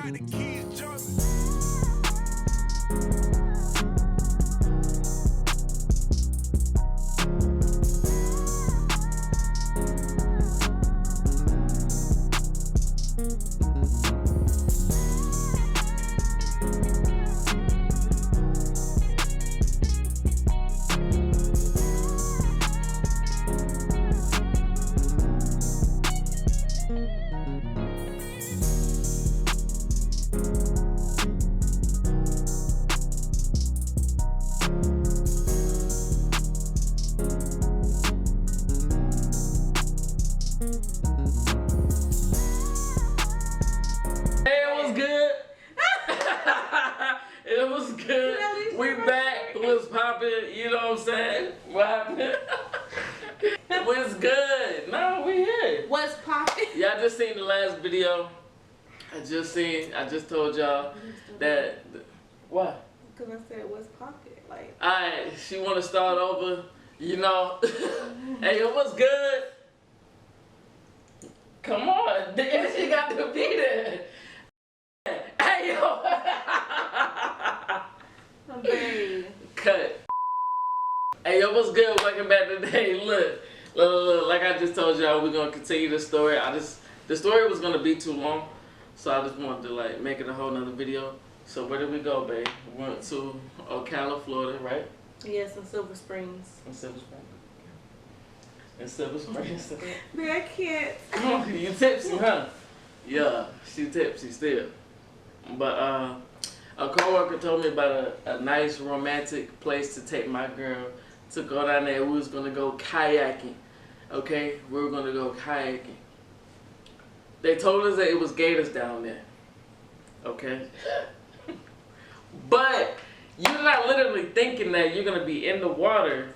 got the kids jumping. It was good. We back. What's poppin'? You know what I'm saying? What happened? What's good? No, we here. What's poppin'? Y'all just seen the last video. I just told y'all that. What? Because I said, what's poppin'? Like. Alright, she want to start over. You know. Hey, yo, what's good? Come on. The energy got to be there. Hey, yo. Cut. Hey, yo, what's good? Welcome back today. Look, like I just told y'all, we're gonna continue the story. The story was gonna be too long, so I just wanted to like make it a whole nother video. So where did we go, babe? We went to OCALA, Florida, right? Yes, in Silver Springs. In Silver Springs. In Silver Springs. Man, I can't. You tipsy, huh? Yeah, she tipsy still. But a coworker told me about a nice romantic place to take my girl to go down there. We was gonna go kayaking. Okay? We were gonna go kayaking. They told us that it was gators down there. Okay? But you're not literally thinking that you're gonna be in the water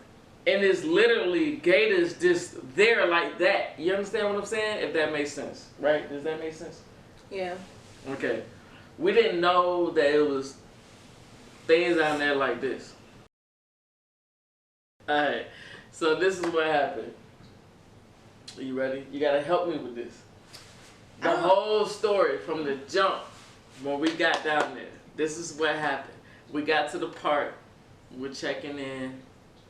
and it's literally gators just there like that. You understand what I'm saying? If that makes sense. Right? Does that make sense? Yeah. Okay. We didn't know that it was things down there like this. Alright, so this is what happened. Are you ready? You gotta help me with this. The whole story from the jump when we got down there. This is what happened. We got to the park. We're checking in.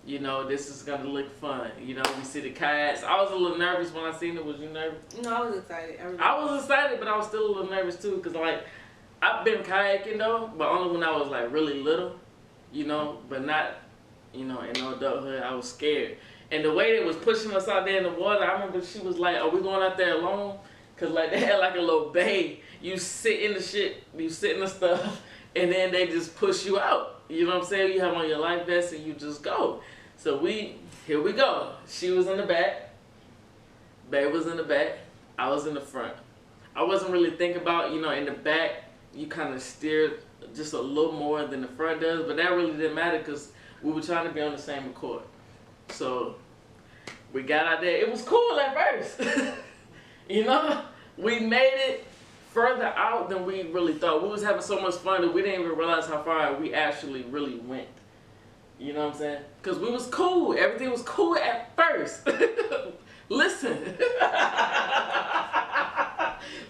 You know, this is gonna look fun. You know, we see the kayaks. I was a little nervous when I seen it. Was you nervous? No, I was excited. I was excited, but I was still a little nervous too, cause like I've been kayaking though, but only when I was like really little, you know, but not, you know, in no adulthood. I was scared. And the way they was pushing us out there in the water, I remember she was like, "Are we going out there alone?" Cause like they had like a little bay. You sit in the shit, you sit in the stuff, and then they just push you out. You know what I'm saying? You have on your life vest and you just go. So here we go. She was in the back. Babe was in the back. I was in the front. I wasn't really thinking about, you know, in the back, you kind of steered just a little more than the front does, but that really didn't matter because we were trying to be on the same accord. So we got out there. It was cool at first. You know, we made it further out than we really thought. We was having so much fun that we didn't even realize how far we actually really went. You know what I'm saying? Because we was cool. Everything was cool at first. Listen.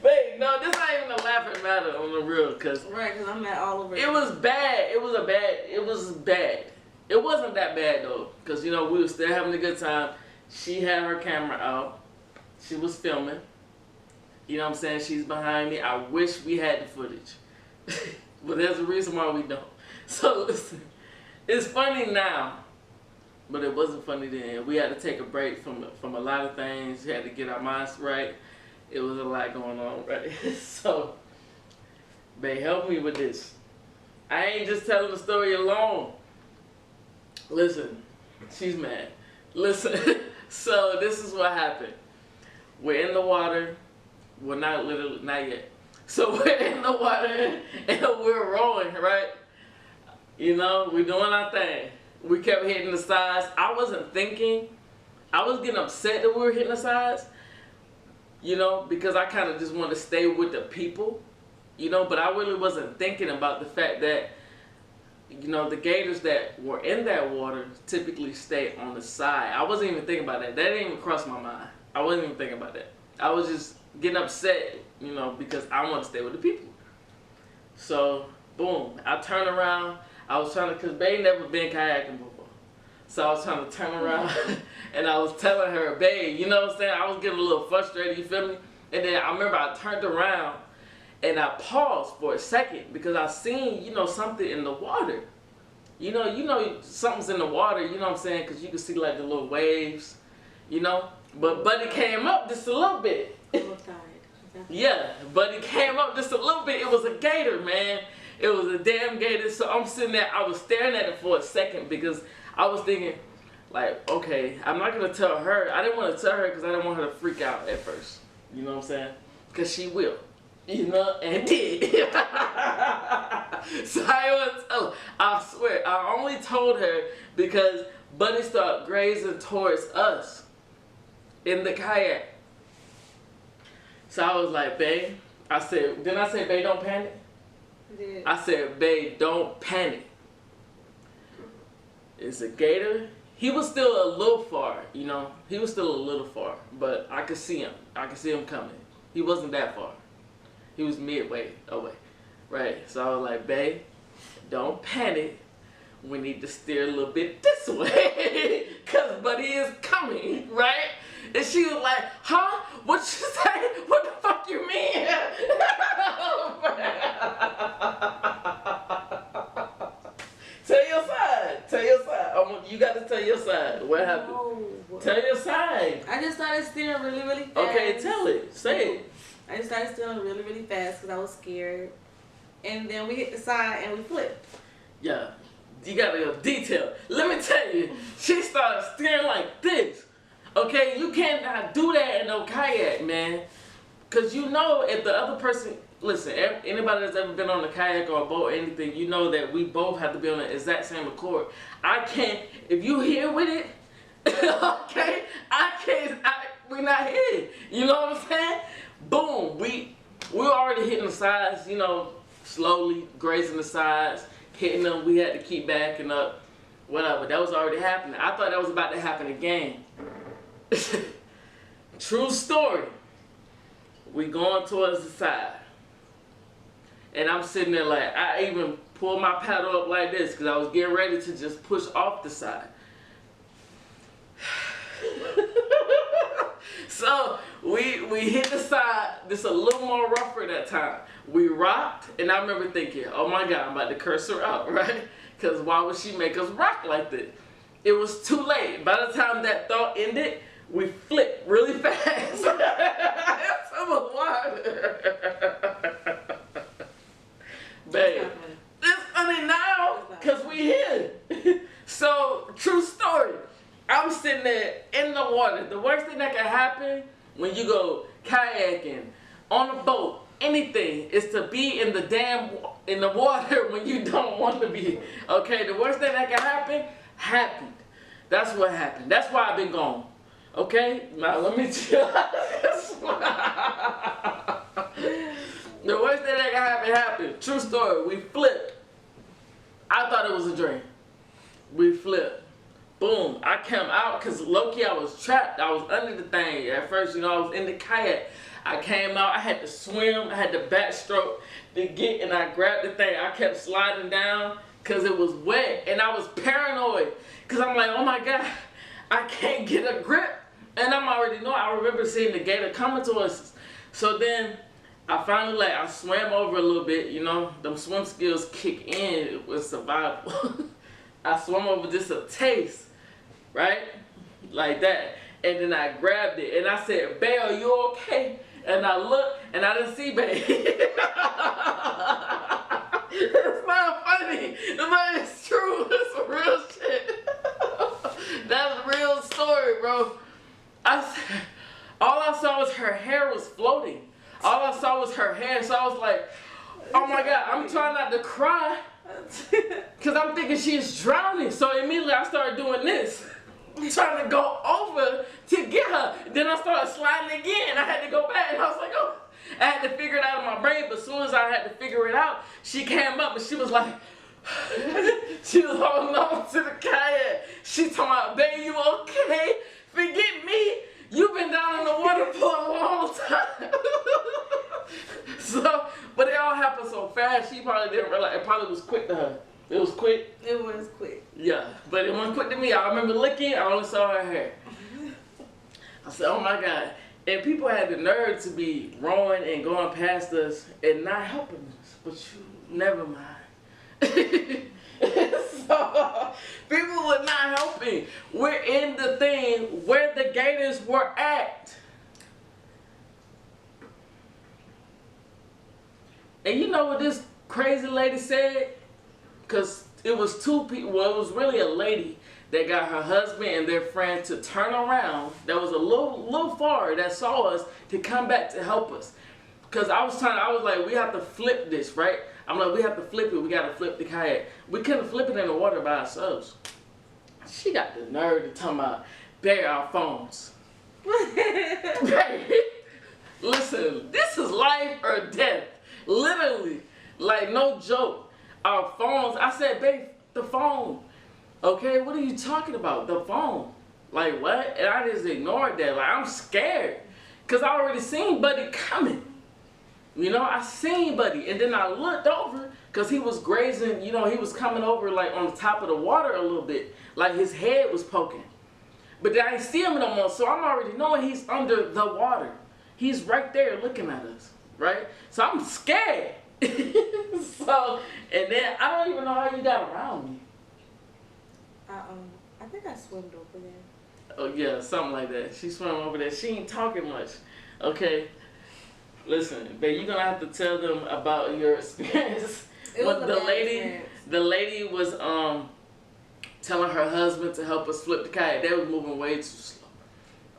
Wait, no, this not even a laughing matter on the real, cause right, cause I'm at all over. It was bad. It was bad. It wasn't that bad though, cause you know we were still having a good time. She had her camera out. She was filming. You know what I'm saying? She's behind me. I wish we had the footage, but there's a reason why we don't. So listen, it's funny now, but it wasn't funny then. We had to take a break from a lot of things. We had to get our minds right. It was a lot going on, right? So, babe, help me with this. I ain't just telling the story alone. Listen, she's mad. Listen, so this is what happened. We're in the water. Well, not literally, not yet. So we're in the water and we're rowing, right? You know, we're doing our thing. We kept hitting the sides. I wasn't thinking. I was getting upset that we were hitting the sides. You know, because I kind of just wanted to stay with the people, you know, but I really wasn't thinking about the fact that, you know, the gators that were in that water typically stay on the side. I wasn't even thinking about that. That didn't even cross my mind. I wasn't even thinking about that. I was just getting upset, you know, because I want to stay with the people. So, boom, I turned around. I was trying to, because Bae never been kayaking before. So I was trying to turn around and I was telling her, babe, you know what I'm saying? I was getting a little frustrated, you feel me? And then I remember I turned around and I paused for a second because I seen, you know, something in the water. You know, something's in the water, you know what I'm saying? Because you can see like the little waves, you know? But Buddy came up just a little bit. Yeah, Buddy came up just a little bit. It was a gator, man. It was a damn gator. So I'm sitting there, I was staring at it for a second because I was thinking, like, okay, I'm not going to tell her. I didn't want to tell her because I didn't want her to freak out at first. You know what I'm saying? Because she will. You know, and did. So I was, I swear, I only told her because Buddy started grazing towards us in the kayak. So I was like, babe, didn't I say, babe, don't panic? Yeah. I said, babe, don't panic. It's a gator. He was still a little far, you know. He was still a little far, but I could see him. I could see him coming. He wasn't that far. He was midway away, right? So I was like, babe, don't panic. We need to steer a little bit this way, because Buddy is coming, right? And she was like, huh? What you say? What the fuck you mean? Tell your side. Tell your side. You got to tell your side. What happened? No. Tell your side. I just started steering really, really fast. Okay, tell it. Say it. I just started steering really, really fast because I was scared. And then we hit the side and we flipped. Yeah. You got to go detail. Let me tell you. She started steering like this. Okay? You cannot do that in no kayak, man. Because you know if the other person... Listen, anybody that's ever been on a kayak or a boat or anything, you know that we both have to be on the exact same accord. I can't, if you here with it, okay, we're not here. You know what I'm saying? Boom, we're already hitting the sides, you know, slowly grazing the sides, hitting them. We had to keep backing up, whatever. That was already happening. I thought that was about to happen again. True story. We going towards the side. And I'm sitting there like, I even pulled my paddle up like this because I was getting ready to just push off the side. So we hit the side, just a little more rougher that time. We rocked, and I remember thinking, oh my God, I'm about to curse her out, right? Because why would she make us rock like this? It was too late. By the time that thought ended, we flipped really fast. Some of water. Babe, it's funny now because we here. So, true story. I'm sitting there in the water. The worst thing that can happen when you go kayaking, on a boat, anything, is to be in the water when you don't want to be. Okay, the worst thing that can happen, happened. That's what happened. That's why I've been gone. Okay, now let me tell you. The worst thing that can happen happened. True story. We flipped. I thought it was a dream. We flipped. Boom. I came out because low-key I was trapped. I was under the thing. At first, you know, I was in the kayak. I came out. I had to swim. I had to backstroke to get, and I grabbed the thing. I kept sliding down because it was wet, and I was paranoid because I'm like, oh my God, I can't get a grip. And I'm already know. I remember seeing the gator coming to us. So then I finally, I swam over a little bit, you know, them swim skills kick in with survival. I swam over just a taste, right? Like that. And then I grabbed it and I said, babe, are you okay? And I looked and I didn't see babe. It's not funny, but it's true. It's real shit. That's a real story, bro. All I saw was her hair was floating. All I saw was her hair, so I was like, oh my God, I'm trying not to cry because I'm thinking she's drowning. So immediately I started doing this, trying to go over to get her. Then I started sliding again. I had to go back, and I was like, oh. I had to figure it out in my brain, but as soon as I had to figure it out, she came up and she was like, she was holding on to the kayak. She told me, babe, you okay? Forget me. You've been down in the water for a long time. So But it all happened so fast, she probably didn't realize. It probably was quick to her. It was quick. It was quick. Yeah, but it wasn't quick to me. I remember looking, I only saw her hair. I said, oh my God. And people had the nerve to be rowing and going past us and not helping us. But you, never mind. So, people were not helping. We're in the thing where the gators were at. And you know what this crazy lady said? Because it was two people, well, it was really a lady that got her husband and their friend to turn around. That was a little far that saw us to come back to help us. Because I was like, we have to flip this, right? I'm like, we have to flip it. We got to flip the kayak. We couldn't flip it in the water by ourselves. She got the nerve to talk about bury our phones. Listen, this is life or death. Literally. Like, no joke. Our phones. I said, babe, the phone. Okay, what are you talking about? The phone. Like, what? And I just ignored that. Like, I'm scared. Because I already seen Buddy coming. You know, I seen Buddy. And then I looked over because he was grazing. You know, he was coming over, like, on the top of the water a little bit. Like, his head was poking. But then I didn't see him no more. So I'm already knowing he's under the water. He's right there looking at us. Right? So I'm scared. So, and then I don't even know how you got around me. I think I swimmed over there. Oh yeah, something like that. She swam over there. She ain't talking much. Okay. Listen, babe, you're gonna have to tell them about your experience. It was the lady was telling her husband to help us flip the kayak. They was moving way too slow.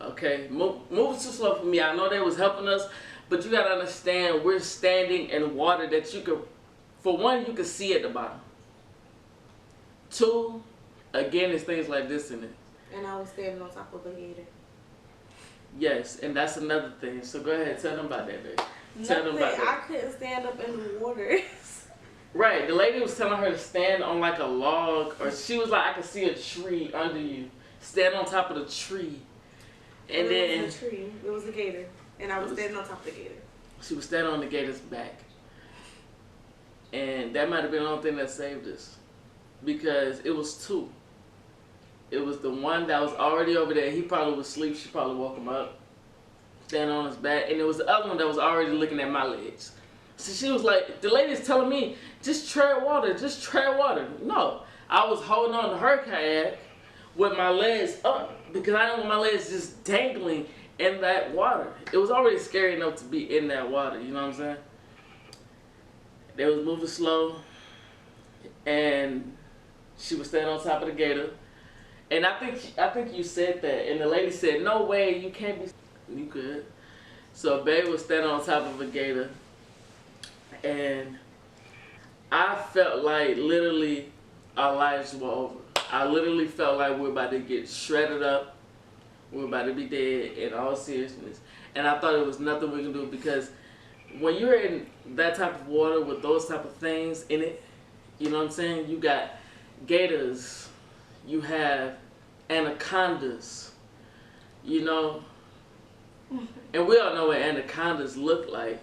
Okay, moving too slow for me. I know they was helping us, but you gotta understand we're standing in water that you could, for one, you can see at the bottom. Two, again, there's things like this in it. And I was standing on top of a gator. Yes, and that's another thing. So go ahead, tell them about that, babe. Tell them about that. I couldn't stand up in the water. Right, the lady was telling her to stand on like a log, or she was like, I could see a tree under you. Stand on top of the tree. And then it was a tree. It was a gator. And I was standing on top of the gator. She was standing on the gator's back. And that might have been the only thing that saved us. Because it was two. It was the one that was already over there. He probably was asleep. She probably woke him up. Standing on his back. And it was the other one that was already looking at my legs. So she was like, the lady's telling me, just tread water. Just tread water. No. I was holding on to her kayak with my legs up. Because I didn't want my legs just dangling in that water. It was already scary enough to be in that water. You know what I'm saying? They was moving slow. And she was standing on top of the gator. And I think you said that. And the lady said, no way, you can't be. You could. So babe was standing on top of a gator. And I felt like literally our lives were over. I literally felt like we're about to get shredded up. We're about to be dead in all seriousness. And I thought it was nothing we can do, because when you're in that type of water with those type of things in it, you know what I'm saying? You got gators, you have anacondas, you know, and we all know what anacondas look like,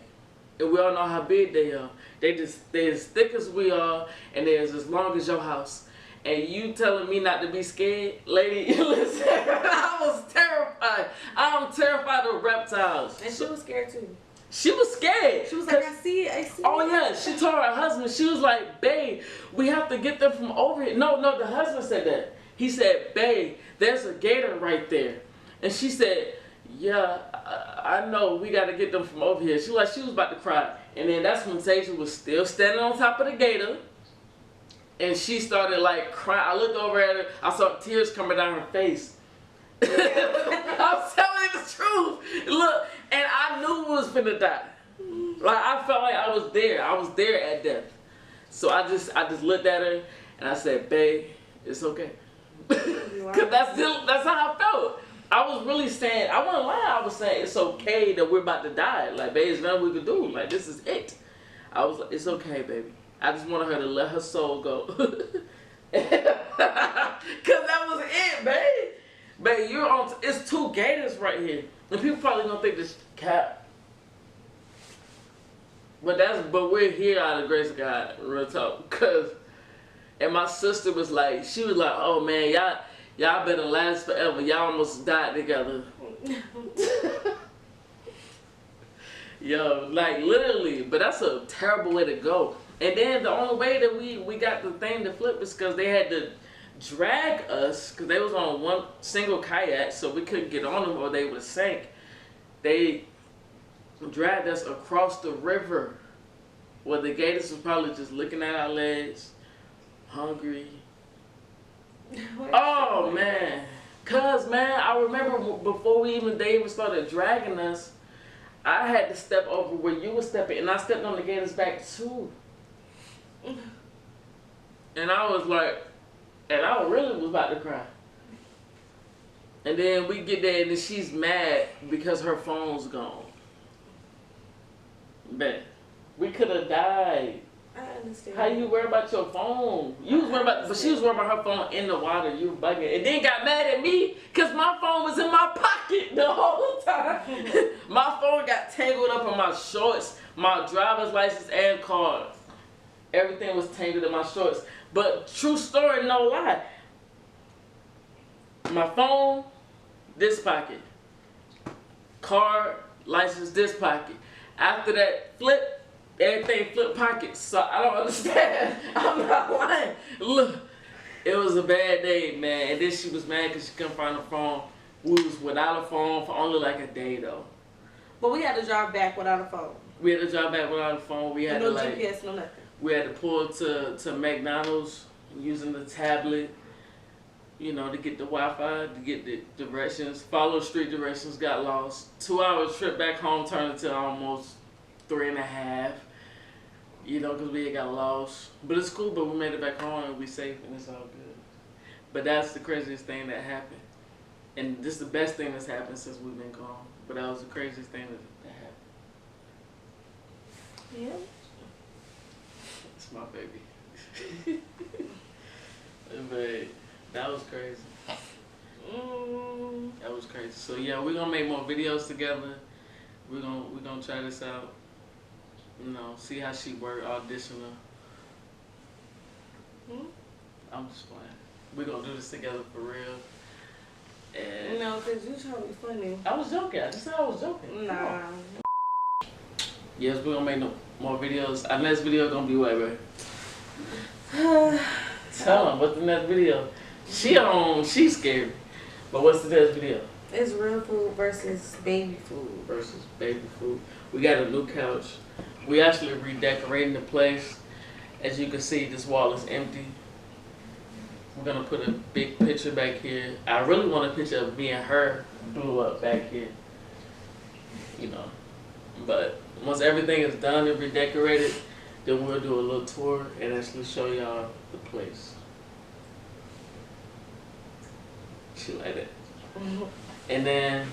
and we all know how big they are. They're as thick as we are, and they're as long as your house. And you telling me not to be scared? Lady, listen, I was terrified. I'm terrified of reptiles. And she was scared too. She was scared. She was like, I see it, I see it. Oh yeah, she told her husband, she was like, babe, we have to get them from over here. No, the husband said that. He said, babe, there's a gator right there. And she said, yeah, I know, we got to get them from over here. She was about to cry. And then that's when Tasia was still standing on top of the gator. And she started like crying. I looked over at her. I saw tears coming down her face. I'm telling you the truth. Look, and I knew we was finna die. Like, I felt like I was there. I was there at death. So I just looked at her and I said, babe, it's okay. Because that's how I felt. I was really saying, I wasn't lying. I was saying it's okay that we're about to die. Like, babe, there's nothing we can do. Like, this is it. I was like, it's okay, baby. I just wanted her to let her soul go. Because that was it, babe. Babe, you're on, it's two gators right here. And people probably gonna think this cat. But we're here out of the grace of God, real talk. And my sister was like, oh man, y'all better last forever. Y'all almost died together. Yo, like literally, but that's a terrible way to go. And then the only way that we got the thing to flip is because they had to drag us, because they was on one single kayak, so we couldn't get on them or they would sink. They dragged us across the river, where the gators was probably just looking at our legs, hungry. Oh man, cause man, I remember before they even started dragging us, I had to step over where you were stepping, and I stepped on the gator's back too. And I was like, and I really was about to cry. And then we get there, and then she's mad because her phone's gone. Man, we could have died. I understand. How you worry about your phone? You was worried about, but she was worried about her phone in the water. You were bugging, and then got mad at me because my phone was in my pocket the whole time. My phone got tangled up in my shorts, my driver's license and card. Everything was tangled in my shorts. But true story, no lie. My phone, this pocket. Card, license, this pocket. After that, flip, everything flip pockets. So I don't understand. I'm not lying. Look, it was a bad day, man. And then she was mad because she couldn't find her phone. We was without a phone for only like a day, though. But we had to drive back without a phone. We had to drive back without a phone. We had no to GPS, no nothing. We had to pull to McDonald's using the tablet, you know, to get the Wi-Fi, to get the directions, follow street directions, got lost. 2 hours trip back home turned into almost 3.5, you know, because we had got lost. But it's cool, but we made it back home and we safe and it's all good. But that's the craziest thing that happened. And this is the best thing that's happened since we've been gone. But that was the craziest thing that happened. Yeah. It's my baby. But that was crazy. That was crazy. So yeah, we're gonna make more videos together. We're gonna try this out. You know, see how she work, audition her. I'm just playing. We're gonna do this together for real. And no, cause you trying to be funny. I was joking. I just said I was joking. Nah. Yes, we're gonna make more videos. Our next video gonna be what, bro? Tell them what's the next video. She's scared. But what's the next video? It's real food versus baby food. Versus baby food. We got a new couch. We actually redecorating the place. As you can see, this wall is empty. We're gonna put a big picture back here. I really want a picture of me and her blew up back here. You know. But once everything is done and redecorated, then we'll do a little tour and actually show y'all the place. She like that. And then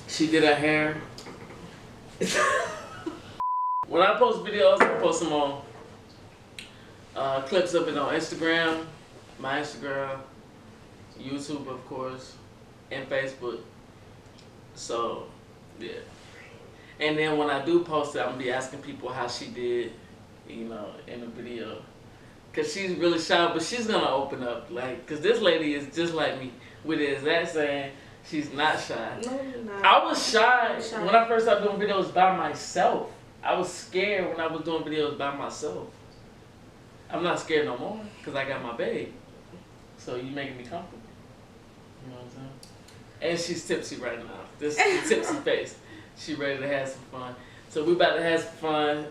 she did her hair. When I post videos, I post them on clips of it on Instagram, my Instagram, YouTube of course, and Facebook. So yeah. And then when I do post it, I'm gonna be asking people how she did, you know, in the video. Cause she's really shy, but she's gonna open up, like, cause this lady is just like me, with the exact saying, she's not shy. No, you're not. I was shy when I first started doing videos by myself. I was scared when I was doing videos by myself. I'm not scared no more, cause I got my babe. So you making me comfortable. You know what I'm saying? And she's tipsy right now. This is the tipsy face. She ready to have some fun. So we about to have some fun.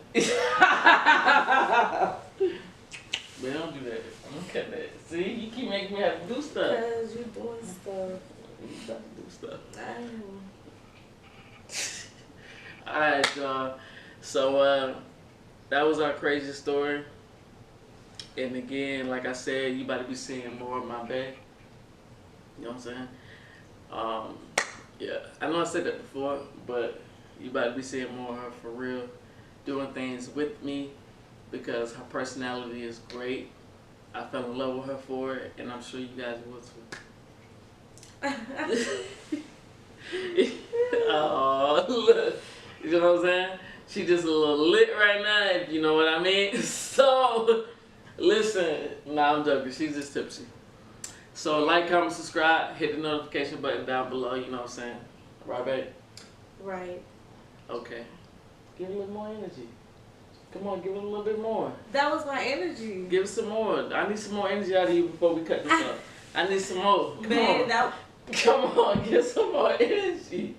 Man, don't do that. Look at that. See, you keep making me have to do stuff. Because you're doing stuff. You got to do stuff. I know. Alright, y'all. So, that was our crazy story. And again, like I said, you about to be seeing more of my bae. You know what I'm saying? Yeah, I know I said that before, but you about to be seeing more of her for real, doing things with me, because her personality is great. I fell in love with her for it, and I'm sure you guys will too. Oh, look. You know what I'm saying? She just a little lit right now, if you know what I mean. So, listen. Nah, I'm joking. She's just tipsy. So, like, comment, subscribe, hit the notification button down below. You know what I'm saying? Right, babe? Right. Okay. Give it a little more energy. Come on, give it a little bit more. That was my energy. Give it some more. I need some more energy out of you before we cut this up. I need some more. Come on, get some more energy.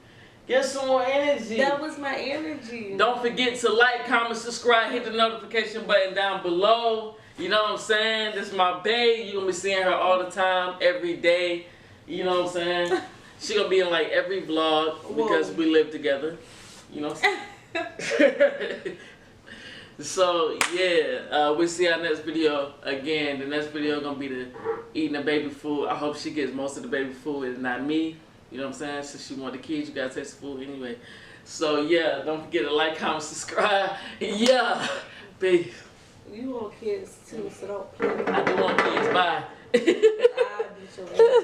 Get some more energy. That was my energy. Don't forget to like, comment, subscribe, hit the notification button down below. You know what I'm saying? This is my bae. You're going to be seeing her all the time, every day. You know what I'm saying? She going to be in like every vlog because we live together. You know what I'm saying? So, yeah, we'll see our next video again. The next video going to be the eating the baby food. I hope she gets most of the baby food and not me. You know what I'm saying? Since she want the kids, you got to taste the food anyway. So, yeah, don't forget to like, comment, subscribe. Yeah, peace. You want kids too, so don't play. I do want kids. Bye. I beat your ass.